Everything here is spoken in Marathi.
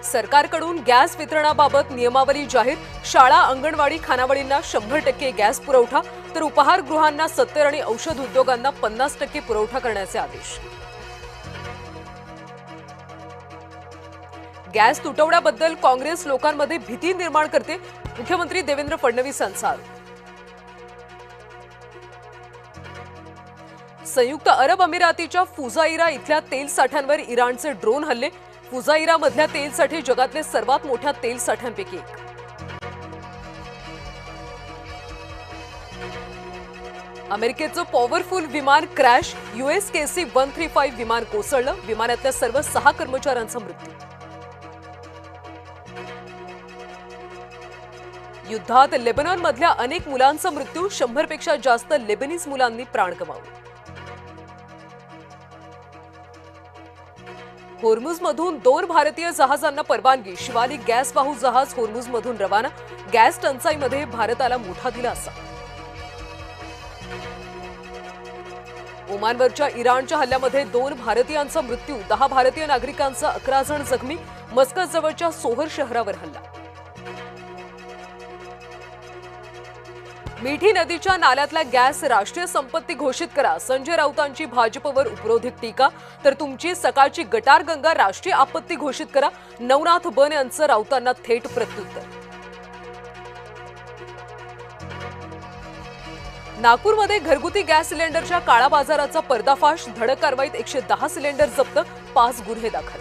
सरकारकडून गॅस वितरणाबाबत नियमावली जाहीर. शाळा अंगणवाडी खानावळींना 100% गॅस पुरवठा तर उपाहारगृहांना 70 आणि औषध उद्योगांना 50% पुरवठा करण्याचे आदेश. गॅस तुटवड्याबद्दल काँग्रेस लोकांमध्ये भीती निर्माण करते. मुख्यमंत्री देवेंद्र फडणवीसांचा आरोप. संयुक्त अरब अमिरातीच्या फुजाइरा इथल्या तेल साठ्यांवर इराणचे ड्रोन हल्ले. फुजाइरामधल्या तेल साठे जगातले सर्वात मोठ्या तेल साठ्यांपैकी एक. अमेरिकेचं पॉवरफुल विमान क्रॅश. USKC-135 विमान कोसळलं. विमानातल्या सर्व 6 कर्मचाऱ्यांचा मृत्यू. युद्धात लेबनॉनमधल्या अनेक मुलांचा मृत्यू. 100 पेक्षा जास्त लेबनीज मुलांनी प्राण गमावले. होर्मुझमधून 2 भारतीय जहाजांना परवानगी. शिवालिक गॅसवाहू जहाज होर्मुझमधून रवाना. गॅस टंचाईमध्ये भारताला मोठा दिलासा. ओमानवरच्या इराणच्या हल्ल्यामध्ये 2 भारतीयांचा मृत्यू. 10 भारतीय नागरिकांचा 11 जण जखमी. मस्कत जवळच्या सोहर शहरावर हल्ला. मिठी नदीच्या नाल्यातला गॅस राष्ट्रीय संपत्ती घोषित करा. संजय राऊतांची भाजपवर उपरोधिक टीका. तर तुमची सकाळची गटारगंगा राष्ट्रीय आपत्ती घोषित करा. नवनाथ बन यांचं राऊतांना थेट प्रत्युत्तर. नागपूरमध्ये घरगुती गॅस सिलेंडरच्या काळा बाजाराचा पर्दाफाश. धडक कारवाईत 110 सिलेंडर जप्त. 5 गुन्हे दाखल.